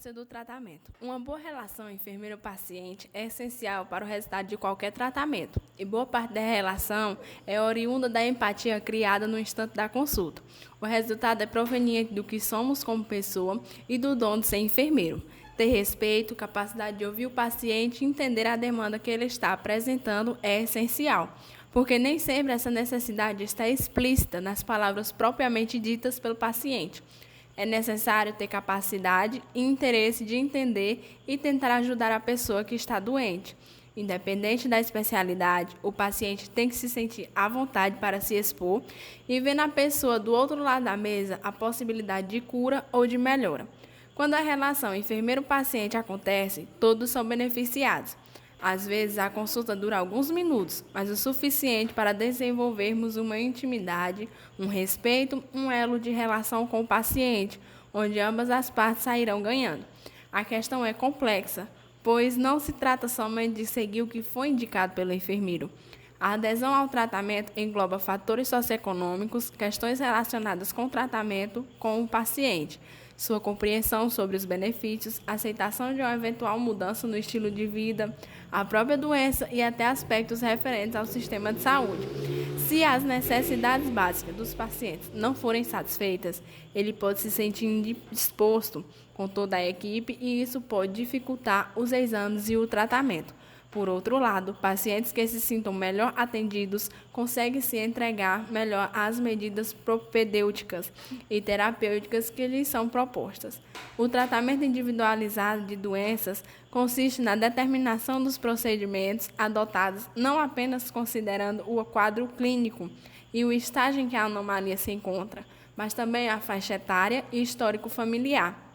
importância do tratamento. Uma boa relação enfermeiro-paciente é essencial para o resultado de qualquer tratamento, e boa parte da relação é oriunda da empatia criada no instante da consulta. O resultado é proveniente do que somos como pessoa e do dom de ser enfermeiro. Ter respeito, capacidade de ouvir o paciente e entender a demanda que ele está apresentando é essencial, porque nem sempre essa necessidade está explícita nas palavras propriamente ditas pelo paciente. É necessário ter capacidade e interesse de entender e tentar ajudar a pessoa que está doente. Independente da especialidade, o paciente tem que se sentir à vontade para se expor e ver na pessoa do outro lado da mesa a possibilidade de cura ou de melhora. Quando a relação enfermeiro-paciente acontece, todos são beneficiados. Às vezes, a consulta dura alguns minutos, mas o suficiente para desenvolvermos uma intimidade, um respeito, um elo de relação com o paciente, onde ambas as partes sairão ganhando. A questão é complexa, pois não se trata somente de seguir o que foi indicado pelo enfermeiro. A adesão ao tratamento engloba fatores socioeconômicos, questões relacionadas com o tratamento com o paciente, sua compreensão sobre os benefícios, aceitação de uma eventual mudança no estilo de vida, a própria doença e até aspectos referentes ao sistema de saúde. Se as necessidades básicas dos pacientes não forem satisfeitas, ele pode se sentir indisposto com toda a equipe e isso pode dificultar os exames e o tratamento. Por outro lado, pacientes que se sintam melhor atendidos conseguem se entregar melhor às medidas propedêuticas e terapêuticas que lhes são propostas. O tratamento individualizado de doenças consiste na determinação dos procedimentos adotados, não apenas considerando o quadro clínico e o estágio em que a anomalia se encontra, mas também a faixa etária e histórico familiar,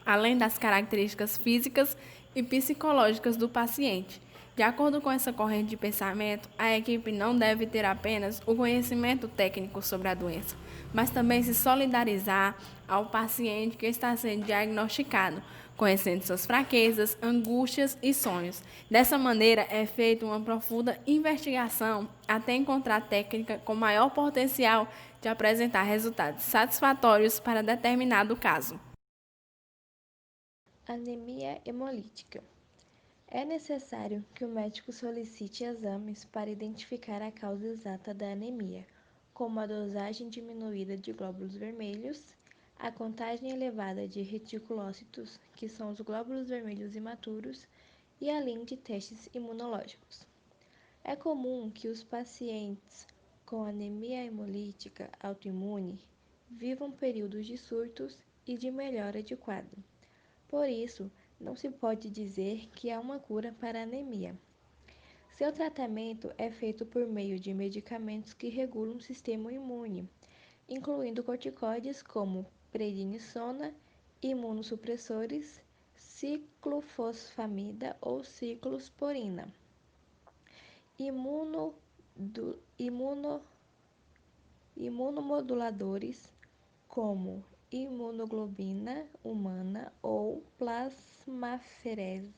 além das características físicas e psicológicas do paciente. De acordo com essa corrente de pensamento, a equipe não deve ter apenas o conhecimento técnico sobre a doença, mas também se solidarizar ao paciente que está sendo diagnosticado, conhecendo suas fraquezas, angústias e sonhos. Dessa maneira, é feita uma profunda investigação até encontrar a técnica com maior potencial de apresentar resultados satisfatórios para determinado caso. Anemia hemolítica. É necessário que o médico solicite exames para identificar a causa exata da anemia, como a dosagem diminuída de glóbulos vermelhos, a contagem elevada de reticulócitos, que são os glóbulos vermelhos imaturos, e além de testes imunológicos. É comum que os pacientes com anemia hemolítica autoimune vivam períodos de surtos e de melhora de quadro. Por isso, não se pode dizer que há uma cura para a anemia. Seu tratamento é feito por meio de medicamentos que regulam o sistema imune, incluindo corticoides como prednisona, imunossupressores, ciclofosfamida ou ciclosporina, imuno, imuno, imunomoduladores como imunoglobina humana ou plasmaferese,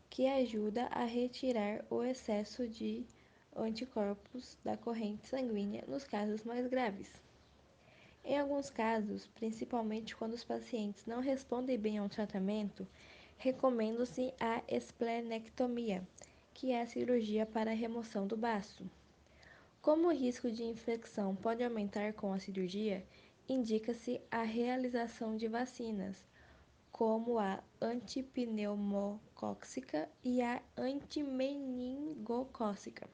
que ajuda a retirar o excesso de anticorpos da corrente sanguínea nos casos mais graves. Em alguns casos, principalmente quando os pacientes não respondem bem ao tratamento, recomenda-se a esplenectomia, que é a cirurgia para a remoção do baço. Como o risco de infecção pode aumentar com a cirurgia, indica-se a realização de vacinas, como a antipneumocócica e a antimeningocócica.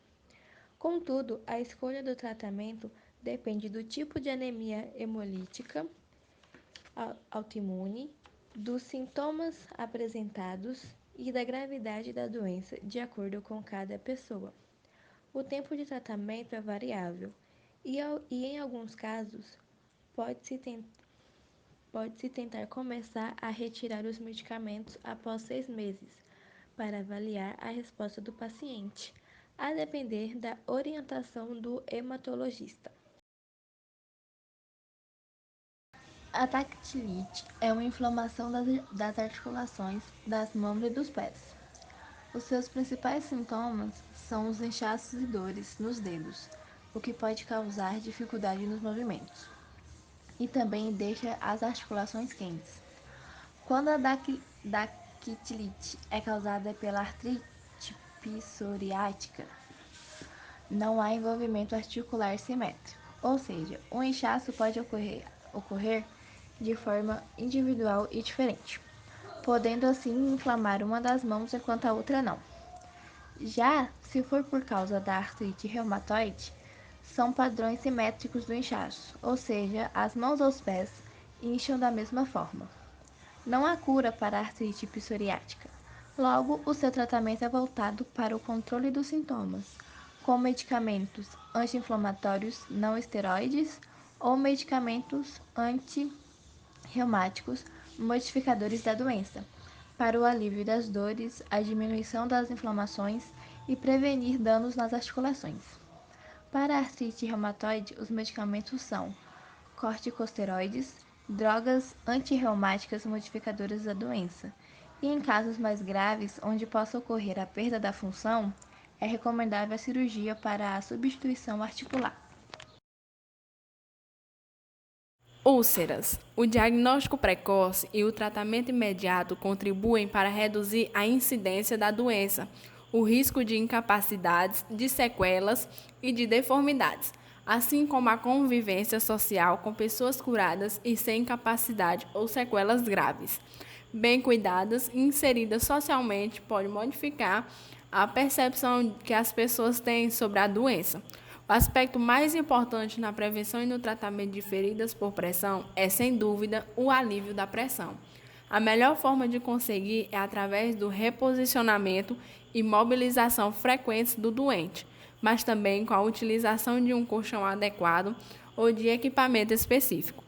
Contudo, a escolha do tratamento depende do tipo de anemia hemolítica autoimune, dos sintomas apresentados e da gravidade da doença, de acordo com cada pessoa. O tempo de tratamento é variável e em alguns casos, pode-se tentar começar a retirar os medicamentos após 6 meses, para avaliar a resposta do paciente, a depender da orientação do hematologista. A dactilite é uma inflamação das articulações das mãos e dos pés. Os seus principais sintomas são os inchaços e dores nos dedos, o que pode causar dificuldade nos movimentos, e também deixa as articulações quentes. Quando a dactilite é causada pela artrite psoriática, não há envolvimento articular simétrico, ou seja, um inchaço pode ocorrer de forma individual e diferente, podendo assim inflamar uma das mãos enquanto a outra não. Já se for por causa da artrite reumatoide, são padrões simétricos do inchaço, ou seja, as mãos ou os pés incham da mesma forma. Não há cura para a artrite psoriática. Logo, o seu tratamento é voltado para o controle dos sintomas, com medicamentos anti-inflamatórios não esteroides ou medicamentos anti-reumáticos modificadores da doença, para o alívio das dores, a diminuição das inflamações e prevenir danos nas articulações. Para a artrite reumatoide, os medicamentos são corticosteroides, drogas antirreumáticas modificadoras da doença. E em casos mais graves, onde possa ocorrer a perda da função, é recomendável a cirurgia para a substituição articular. Úlceras. O diagnóstico precoce e o tratamento imediato contribuem para reduzir a incidência da doença, o risco de incapacidades, de sequelas e de deformidades, assim como a convivência social com pessoas curadas e sem incapacidade ou sequelas graves. Bem cuidadas e inseridas socialmente, pode modificar a percepção que as pessoas têm sobre a doença. O aspecto mais importante na prevenção e no tratamento de feridas por pressão é, sem dúvida, o alívio da pressão. A melhor forma de conseguir é através do reposicionamento e mobilização frequentes do doente, mas também com a utilização de um colchão adequado ou de equipamento específico.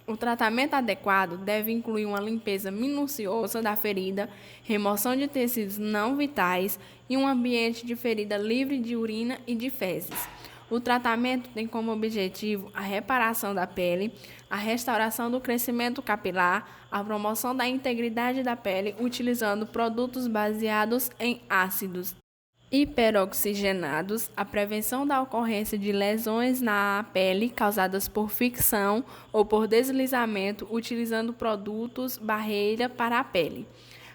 O tratamento adequado deve incluir uma limpeza minuciosa da ferida, remoção de tecidos não vitais e um ambiente de ferida livre de urina e de fezes. O tratamento tem como objetivo a reparação da pele, a restauração do crescimento capilar, a promoção da integridade da pele utilizando produtos baseados em ácidos hiperoxigenados, a prevenção da ocorrência de lesões na pele causadas por fricção ou por deslizamento utilizando produtos barreira para a pele,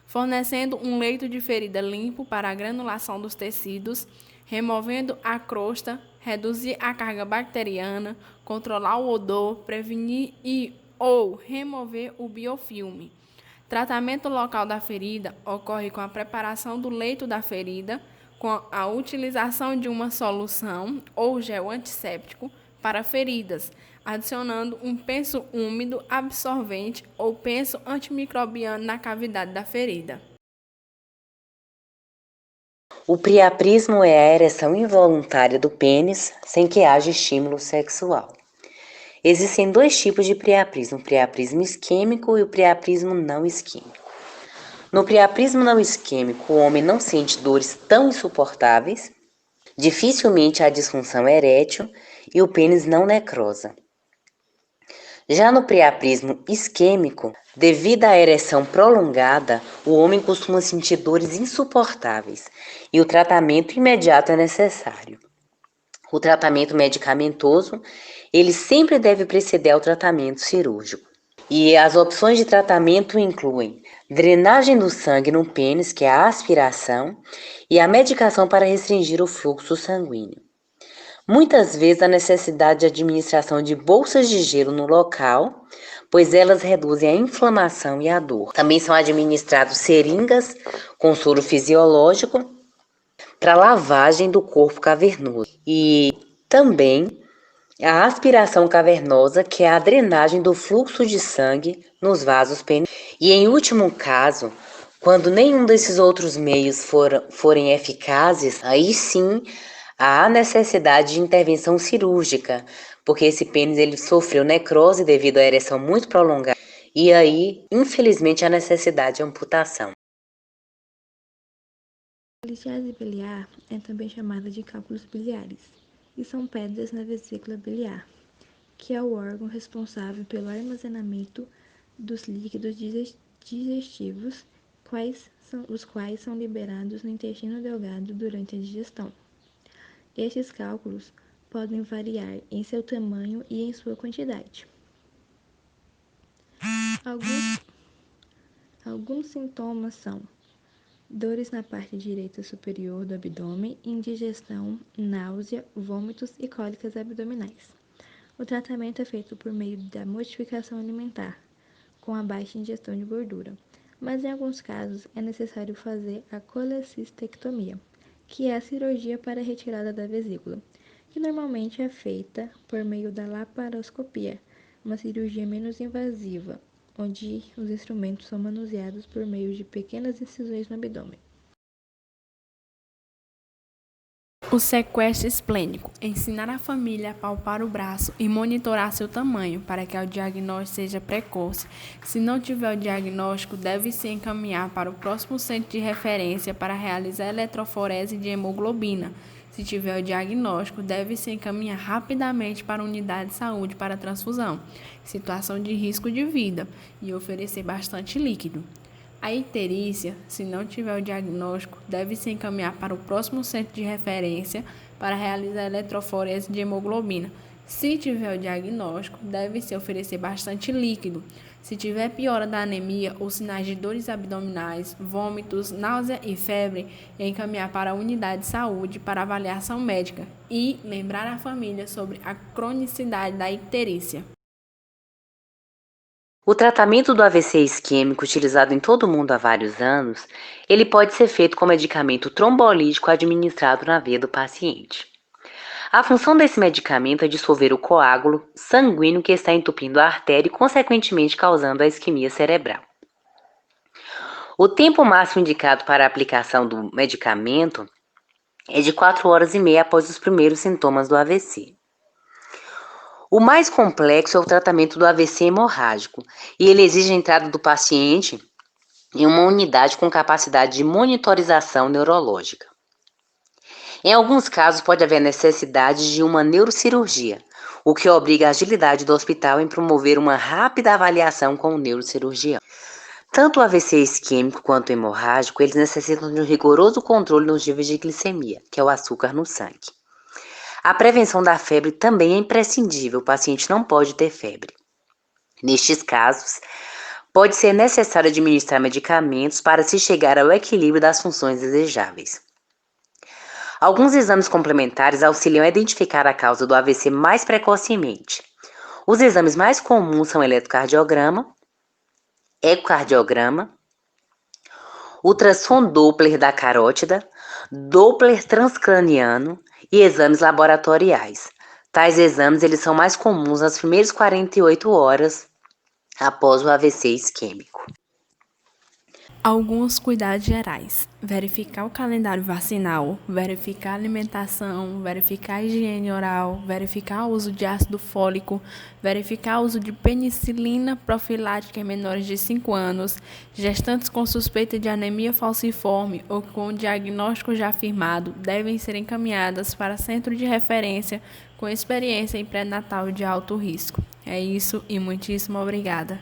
fornecendo um leito de ferida limpo para a granulação dos tecidos, removendo a crosta, reduzir a carga bacteriana, controlar o odor, prevenir e ou remover o biofilme. Tratamento local da ferida ocorre com a preparação do leito da ferida, com a utilização de uma solução ou gel antisséptico para feridas, adicionando um penso úmido absorvente ou penso antimicrobiano na cavidade da ferida. O priaprismo é a ereção involuntária do pênis sem que haja estímulo sexual. Existem dois tipos de priaprismo, o priaprismo isquêmico e o priaprismo não isquêmico. No priaprismo não isquêmico, o homem não sente dores tão insuportáveis, dificilmente há disfunção erétil e o pênis não necrosa. Já no priaprismo isquêmico, devido à ereção prolongada, o homem costuma sentir dores insuportáveis e o tratamento imediato é necessário. O tratamento medicamentoso, ele sempre deve preceder ao tratamento cirúrgico. E as opções de tratamento incluem drenagem do sangue no pênis, que é a aspiração, e a medicação para restringir o fluxo sanguíneo. Muitas vezes há necessidade de administração de bolsas de gelo no local, pois elas reduzem a inflamação e a dor. Também são administrados seringas com soro fisiológico para lavagem do corpo cavernoso. E também a aspiração cavernosa, que é a drenagem do fluxo de sangue nos vasos penianos. E em último caso, quando nenhum desses outros meios forem eficazes, aí sim há necessidade de intervenção cirúrgica, porque esse pênis ele sofreu necrose devido à ereção muito prolongada, e aí, infelizmente, há necessidade de amputação. A litiase biliar é também chamada de cálculos biliares, e são pedras na vesícula biliar, que é o órgão responsável pelo armazenamento dos líquidos digestivos, os quais são liberados no intestino delgado durante a digestão. Estes cálculos podem variar em seu tamanho e em sua quantidade. Alguns Alguns sintomas são dores na parte direita superior do abdômen, indigestão, náusea, vômitos e cólicas abdominais. O tratamento é feito por meio da modificação alimentar, com a baixa ingestão de gordura, mas em alguns casos é necessário fazer a colecistectomia, que é a cirurgia para a retirada da vesícula, que normalmente é feita por meio da laparoscopia, uma cirurgia menos invasiva, onde os instrumentos são manuseados por meio de pequenas incisões no abdômen. O sequestro esplênico. Ensinar a família a palpar o braço e monitorar seu tamanho para que o diagnóstico seja precoce. Se não tiver o diagnóstico, deve-se encaminhar para o próximo centro de referência para realizar a eletroforese de hemoglobina. Se tiver o diagnóstico, deve-se encaminhar rapidamente para a unidade de saúde para transfusão, situação de risco de vida, e oferecer bastante líquido. A icterícia, se não tiver o diagnóstico, deve-se encaminhar para o próximo centro de referência para realizar a eletroforese de hemoglobina. Se tiver o diagnóstico, deve-se oferecer bastante líquido. Se tiver piora da anemia ou sinais de dores abdominais, vômitos, náusea e febre, encaminhar para a unidade de saúde para avaliação médica e lembrar a família sobre a cronicidade da icterícia. O tratamento do AVC isquêmico, utilizado em todo o mundo há vários anos, ele pode ser feito com medicamento trombolítico administrado na veia do paciente. A função desse medicamento é dissolver o coágulo sanguíneo que está entupindo a artéria e, consequentemente, causando a isquemia cerebral. O tempo máximo indicado para a aplicação do medicamento é de 4 horas e meia após os primeiros sintomas do AVC. O mais complexo é o tratamento do AVC hemorrágico, e ele exige a entrada do paciente em uma unidade com capacidade de monitorização neurológica. Em alguns casos, pode haver necessidade de uma neurocirurgia, o que obriga a agilidade do hospital em promover uma rápida avaliação com o neurocirurgião. Tanto o AVC isquêmico quanto o hemorrágico, eles necessitam de um rigoroso controle nos níveis de glicemia, que é o açúcar no sangue. A prevenção da febre também é imprescindível, o paciente não pode ter febre. Nestes casos, pode ser necessário administrar medicamentos para se chegar ao equilíbrio das funções desejáveis. Alguns exames complementares auxiliam a identificar a causa do AVC mais precocemente. Os exames mais comuns são eletrocardiograma, ecocardiograma, ultrassom Doppler da carótida, Doppler transcraniano e exames laboratoriais. Tais exames eles são mais comuns nas primeiras 48 horas após o AVC isquêmico. Alguns cuidados gerais: verificar o calendário vacinal, verificar a alimentação, verificar a higiene oral, verificar o uso de ácido fólico, verificar o uso de penicilina profilática em menores de 5 anos, gestantes com suspeita de anemia falciforme ou com diagnóstico já firmado devem ser encaminhadas para centro de referência com experiência em pré-natal de alto risco. É isso e muitíssimo obrigada.